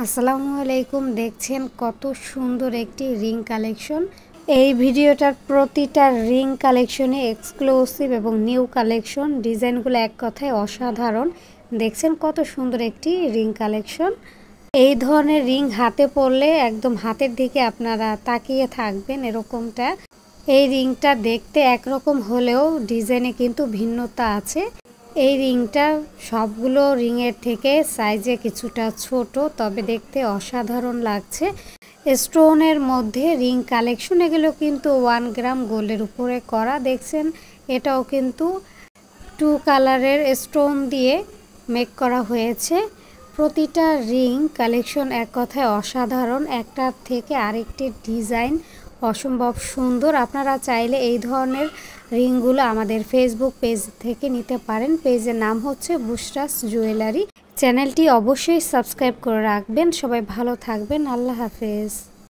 আসসালামু আলাইকুম। দেখছেন কত সুন্দর একটি রিং কালেকশন। এই ভিডিওটার প্রতিটা রিং কালেকশনে এক্সক্লুসিভ এবং নিউ কালেকশন। ডিজাইনগুলো এক কথায় অসাধারণ। দেখছেন কত সুন্দর একটি রিং কালেকশন। এই ধরনের রিং হাতে পরলে একদম হাতের দিকে আপনারা তাকিয়ে থাকবেন এরকমটা। এই রিংটা দেখতে একরকম হলেও ডিজাইনে কিন্তু ভিন্নতা আছে। এই রিংটা সবগুলো রিংয়ের থেকে সাইজে কিছুটা ছোট, তবে দেখতে অসাধারণ লাগছে। স্টোনের মধ্যে রিং কালেকশন, এগুলো কিন্তু 1 গ্রাম গোল্ডের উপরে করা। দেখছেন এটাও কিন্তু 2 কালারের স্টোন দিয়ে মেক করা হয়েছে। প্রতিটা রিং কালেকশন এক কথায় অসাধারণ, একটার থেকে আরেকটি ডিজাইন অসম্ভব সুন্দর। আপনারা চাইলে এই ধরনের রিংগুলো আমাদের ফেসবুক পেজ থেকে নিতে পারেন। পেজের নাম হচ্ছে বুশরাস জুয়েলারি। চ্যানেলটি অবশ্যই সাবস্ক্রাইব করে রাখবেন। সবাই ভালো থাকবেন। আল্লাহ হাফেজ।